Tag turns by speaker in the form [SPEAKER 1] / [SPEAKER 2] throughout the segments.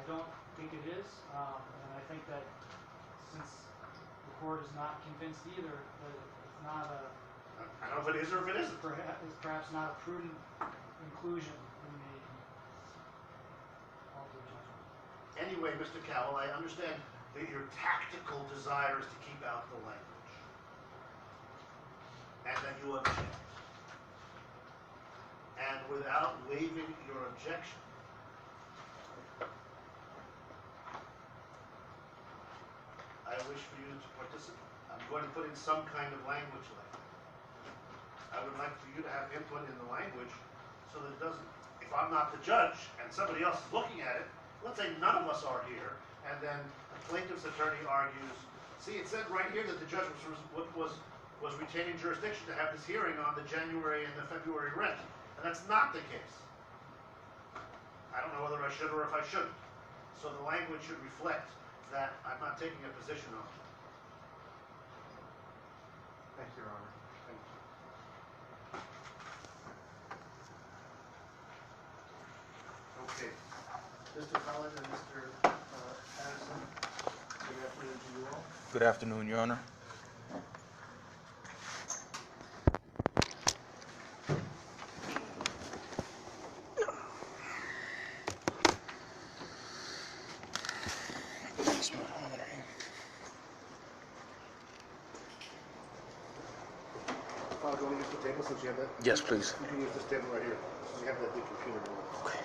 [SPEAKER 1] don't think it is, and I think that since the court is not convinced either, that it's not a...
[SPEAKER 2] I don't know if it is or if it isn't.
[SPEAKER 1] It's perhaps not a prudent inclusion in the alter judgment.
[SPEAKER 2] Anyway, Mr. Cowell, I understand that your tactical desire is to keep out the language, and that you object. And without waiving your objection, I wish for you to participate. I'm going to put in some kind of language like that. I would like for you to have input in the language so that it doesn't, if I'm not the judge and somebody else is looking at it, let's say none of us are here, and then the plaintiff's attorney argues, see, it said right here that the judge was retaining jurisdiction to have this hearing on the January and the February rent, and that's not the case. I don't know whether I should or if I shouldn't. So the language should reflect that I'm not taking a position on it.
[SPEAKER 3] Thank you, Your Honor.
[SPEAKER 2] Thank you. Okay. Mr. Collins and Mr. Patterson, good afternoon to you all.
[SPEAKER 4] Good afternoon, Your Honor.
[SPEAKER 2] Do you want to use the table since you have that?
[SPEAKER 4] Yes, please.
[SPEAKER 2] You can use this table right here. You have that big computer.
[SPEAKER 4] Okay.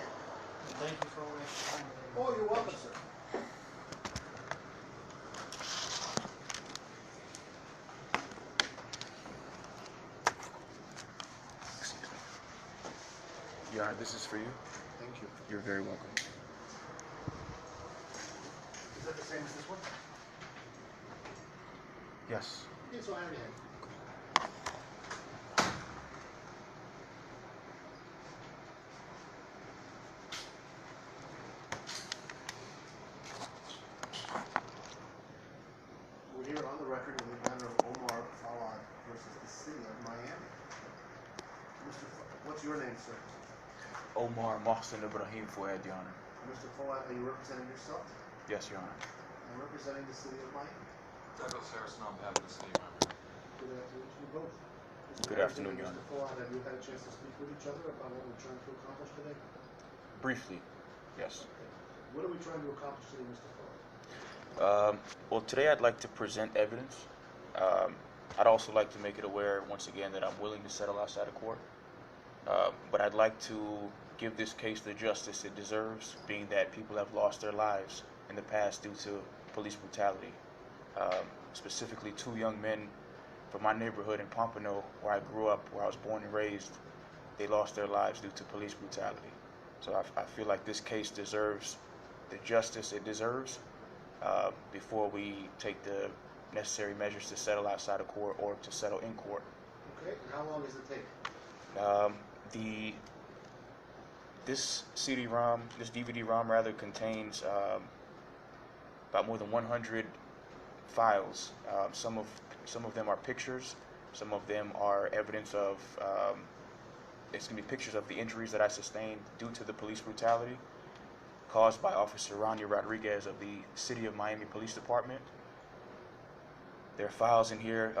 [SPEAKER 1] Thank you for all your time.
[SPEAKER 2] Oh, you're welcome, sir.
[SPEAKER 4] Excuse me. Your Honor, this is for you.
[SPEAKER 2] Thank you.
[SPEAKER 4] You're very welcome.
[SPEAKER 2] Is that the same as this one?
[SPEAKER 4] Yes.
[SPEAKER 2] Yes, so I already have. We're here on the record in the matter of Omar Fawad versus the city of Miami. What's your name, sir?
[SPEAKER 4] Omar Mohsen Ibrahim Fouad, Your Honor.
[SPEAKER 2] Mr. Fawad, are you representing yourself?
[SPEAKER 4] Yes, Your Honor.
[SPEAKER 2] I'm representing the city of Miami.
[SPEAKER 5] Douglas Harrison on behalf of the city of Miami.
[SPEAKER 2] Good afternoon to you both.
[SPEAKER 4] Good afternoon, Your Honor.
[SPEAKER 2] Mr. Fawad, have you had a chance to speak with each other about what we're trying to accomplish today?
[SPEAKER 4] Briefly, yes.
[SPEAKER 2] Okay. What are we trying to accomplish today, Mr. Fawad?
[SPEAKER 4] Well, today I'd like to present evidence. I'd also like to make it aware, once again, that I'm willing to settle outside of court. But I'd like to give this case the justice it deserves, being that people have lost their lives in the past due to police brutality. Specifically, 2 young men from my neighborhood in Pompano, where I grew up, where I was born and raised, they lost their lives due to police brutality. So I feel like this case deserves the justice it deserves before we take the necessary measures to settle outside of court or to settle in court.
[SPEAKER 2] Okay, and how long does it take?
[SPEAKER 4] This DVD-ROM rather contains about more than 100 files. Some of them are pictures. Some of them are evidence of. It's going to be pictures of the injuries that I sustained due to the police brutality caused by Officer Ronnie Rodriguez of the City of Miami Police Department. There are files in here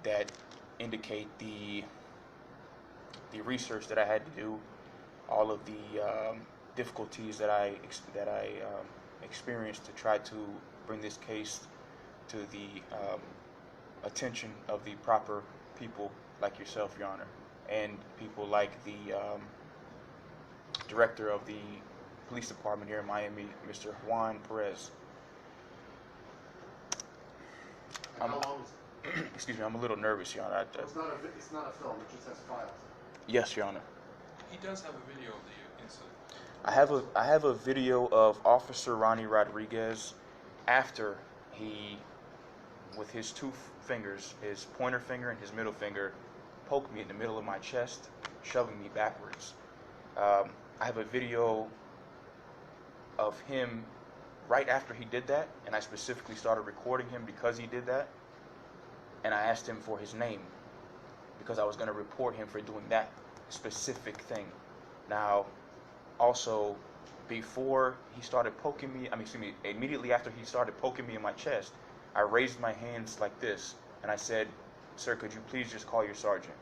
[SPEAKER 4] that indicate the research that I had to do, all of the difficulties that I experienced to try to bring this case to the attention of the proper people like yourself, Your Honor, and people like the director of the police department here in Miami, Mr. Juan Perez.
[SPEAKER 2] And how long is it?
[SPEAKER 4] Excuse me, I'm a little nervous, Your Honor.
[SPEAKER 2] It's not a film, it just has files.
[SPEAKER 4] Yes, Your Honor.
[SPEAKER 5] He does have a video of the incident.
[SPEAKER 4] I have a video of Officer Ronnie Rodriguez after he, with his 2 fingers, his pointer finger and his middle finger, poked me in the middle of my chest, shoving me backwards. I have a video of him right after he did that, and I specifically started recording him because he did that, and I asked him for his name because I was going to report him for doing that specific thing. Now, also, before he started poking me, immediately after he started poking me in my chest, I raised my hands like this, and I said, "Sir, could you please just call your sergeant?"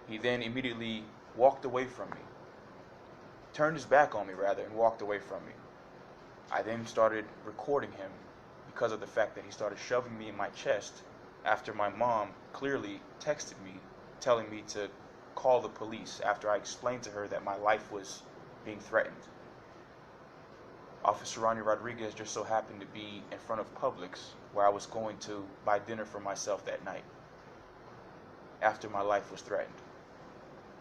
[SPEAKER 4] He then immediately walked away from me, turned his back on me rather, and walked away from me. I then started recording him because of the fact that he started shoving me in my chest after my mom clearly texted me telling me to call the police after I explained to her that my life was being threatened. Officer Ronnie Rodriguez just so happened to be in front of Publix where I was going to buy dinner for myself that night after my life was threatened.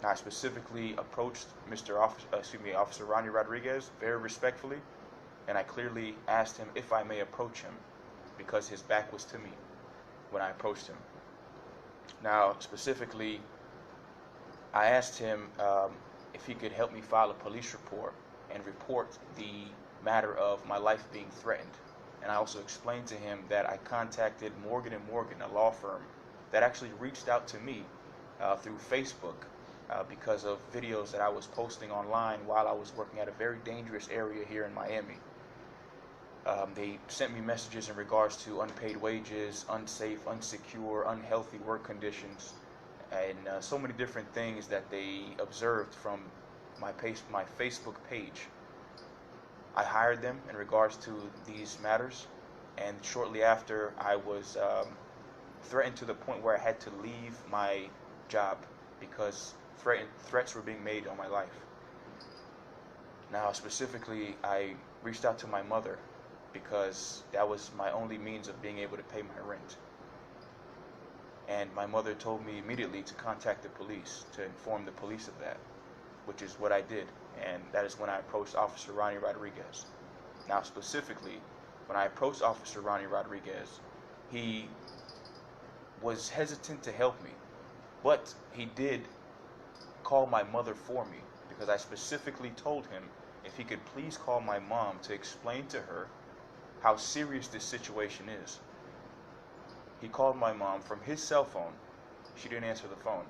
[SPEAKER 4] Now, I specifically approached Officer Ronnie Rodriguez very respectfully, and I clearly asked him if I may approach him because his back was to me when I approached him. Now, specifically, I asked him if he could help me file a police report and report the matter of my life being threatened. And I also explained to him that I contacted Morgan & Morgan, a law firm that actually reached out to me through Facebook because of videos that I was posting online while I was working at a very dangerous area here in Miami. They sent me messages in regards to unpaid wages, unsafe, unsecure, unhealthy work conditions, and so many different things that they observed from my Facebook page. I hired them in regards to these matters, and shortly after I was threatened to the point where I had to leave my job because threats were being made on my life. Now, specifically, I reached out to my mother because that was my only means of being able to pay my rent. And my mother told me immediately to contact the police, to inform the police of that, which is what I did. And that is when I approached Officer Ronnie Rodriguez. Now, specifically, when I approached Officer Ronnie Rodriguez, he was hesitant to help me, but he did call my mother for me because I specifically told him if he could please call my mom to explain to her how serious this situation is. He called my mom from his cell phone. She didn't answer the phone.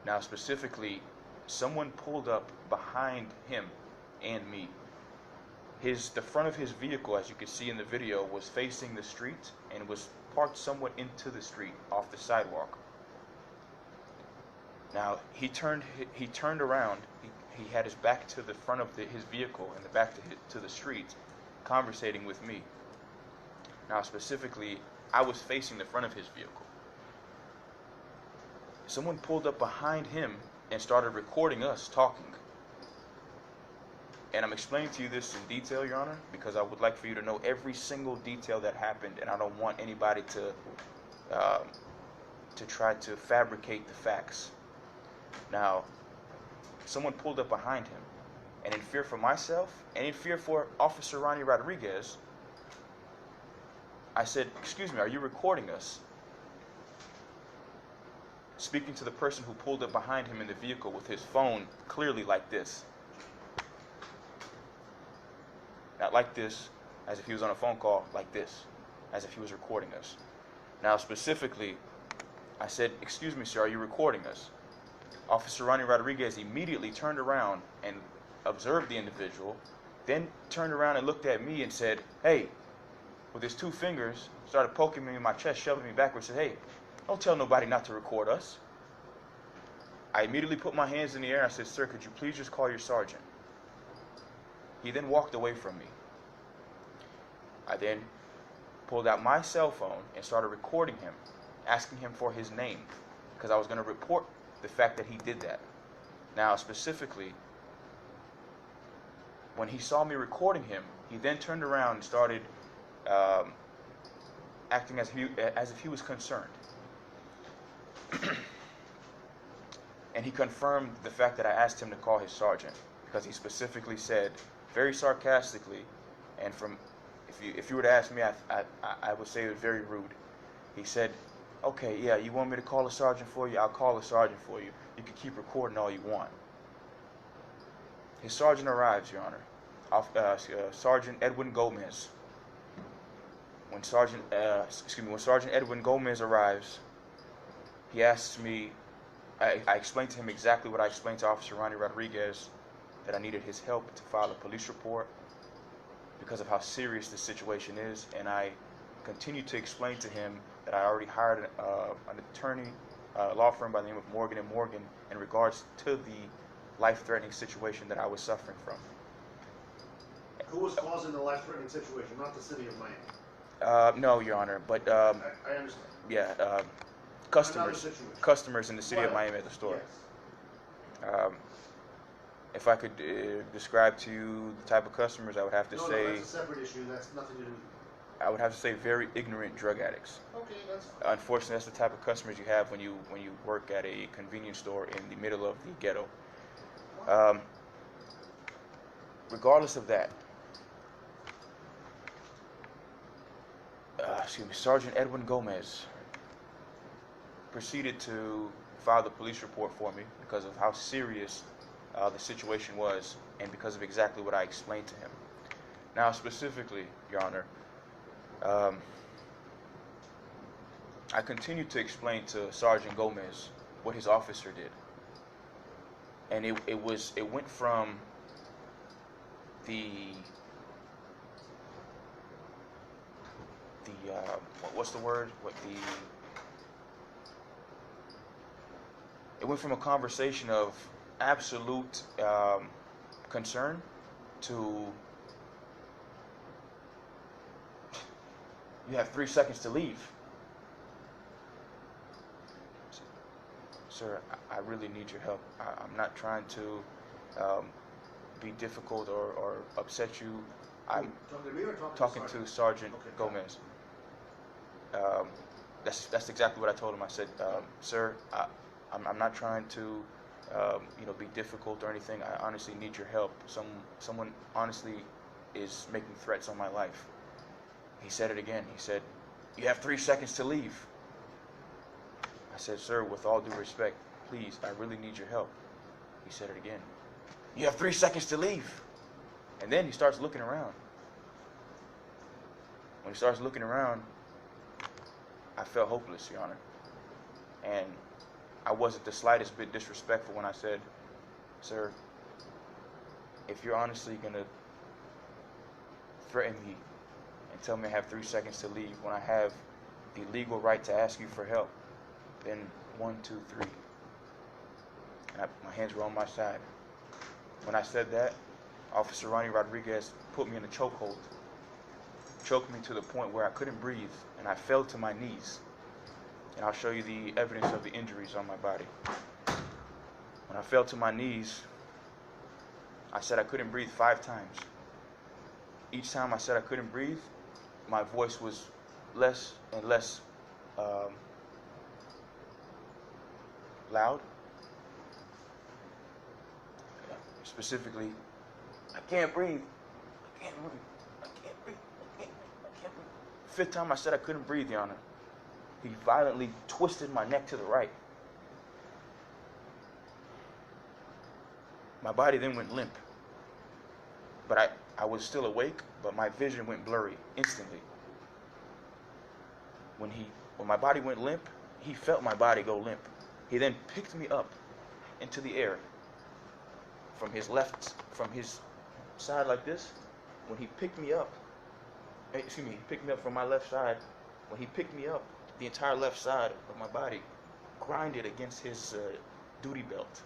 [SPEAKER 4] Now, specifically, someone pulled up behind him and me. The front of his vehicle, as you can see in the video, was facing the street and was parked somewhat into the street off the sidewalk. Now, he turned around. He had his back to the front of his vehicle and the back to the street, conversating with me. Now, specifically, I was facing the front of his vehicle. Someone pulled up behind him and started recording us talking. And I'm explaining to you this in detail, Your Honor, because I would like for you to know every single detail that happened, and I don't want anybody to try to fabricate the facts. Now, someone pulled up behind him, and in fear for myself and in fear for Officer Ronnie Rodriguez, I said, "Excuse me, are you recording us?" Speaking to the person who pulled up behind him in the vehicle with his phone clearly like this. Not like this, as if he was on a phone call, like this, as if he was recording us. Now, specifically, I said, "Excuse me, sir, are you recording us?" Officer Ronnie Rodriguez immediately turned around and observed the individual, then turned around and looked at me and said, "Hey," with his two fingers, started poking me in my chest, shoving me backwards, said, "Hey, don't tell nobody not to record us." I immediately put my hands in the air and I said, "Sir, could you please just call your sergeant?" He then walked away from me. I then pulled out my cell phone and started recording him, asking him for his name, because I was going to report the fact that he did that. Now, specifically, when he saw me recording him, he then turned around and started acting as if he was concerned. And he confirmed the fact that I asked him to call his sergeant, because he specifically said, very sarcastically, and if you were to ask me, I would say it was very rude. He said, "Okay, yeah, you want me to call a sergeant for you? I'll call a sergeant for you. You can keep recording all you want." His sergeant arrives, Your Honor. Sergeant Edwin Gomez. When Sergeant Edwin Gomez arrives, he asks me. I explained to him exactly what I explained to Officer Ronnie Rodriguez, that I needed his help to file a police report because of how serious the situation is, and I continued to explain to him that I already hired an attorney, law firm by the name of Morgan & Morgan in regards to the life-threatening situation that I was suffering from.
[SPEAKER 2] Who was causing the life-threatening situation? Not the city of Miami.
[SPEAKER 4] No, Your Honor, but
[SPEAKER 2] I understand.
[SPEAKER 4] yeah,
[SPEAKER 2] Another
[SPEAKER 4] customers
[SPEAKER 2] situation.
[SPEAKER 4] customers in the city of
[SPEAKER 2] Well,
[SPEAKER 4] Miami at the store.
[SPEAKER 2] Yes.
[SPEAKER 4] If I could describe to you the type of customers, I would have to
[SPEAKER 2] No,
[SPEAKER 4] say
[SPEAKER 2] that's a separate issue. That's nothing to do with you.
[SPEAKER 4] I would have to say very ignorant drug addicts.
[SPEAKER 2] Okay, that's fine.
[SPEAKER 4] Unfortunately, that's the type of customers you have when you work at a convenience store in the middle of the ghetto. Regardless of that, Sergeant Edwin Gomez proceeded to file the police report for me because of how serious the situation was and because of exactly what I explained to him. Now, specifically, Your Honor, I continued to explain to Sergeant Gomez what his officer did, and it went from what's the word? It went from a conversation of absolute concern to you have 3 seconds to leave. Sir, I really need your help. I'm not trying to be difficult or upset you. I'm
[SPEAKER 2] Talking to me or
[SPEAKER 4] talking
[SPEAKER 2] to
[SPEAKER 4] to Sergeant
[SPEAKER 2] Okay.
[SPEAKER 4] Gomez. That's exactly what I told him. I said, sir, I'm not trying to be difficult or anything. I honestly need your help. Someone honestly is making threats on my life. He said it again. He said, you have 3 seconds to leave. I said, sir, with all due respect, please, I really need your help. He said it again. You have 3 seconds to leave. And then he starts looking around. When he starts looking around, I felt hopeless, Your Honor. And I wasn't the slightest bit disrespectful when I said, sir, if you're honestly going to threaten me and tell me I have 3 seconds to leave when I have the legal right to ask you for help, then 1, 2, 3. And my hands were on my side. When I said that, Officer Ronnie Rodriguez put me in a chokehold. Choked me to the point where I couldn't breathe, and I fell to my knees. And I'll show you the evidence of the injuries on my body. When I fell to my knees, I said I couldn't breathe 5 times. Each time I said I couldn't breathe, my voice was less and less loud. Specifically, I can't breathe. I can't breathe. I can't breathe. I can't breathe. 5th time I said I couldn't breathe, Your Honor, he violently twisted my neck to the right. My body then went limp. But I was still awake, but my vision went blurry instantly. When my body went limp, he felt my body go limp. He then picked me up into the air from his side like this. When he picked me up, he picked me up from my left side. When he picked me up, the entire left side of my body grinded against his duty belt.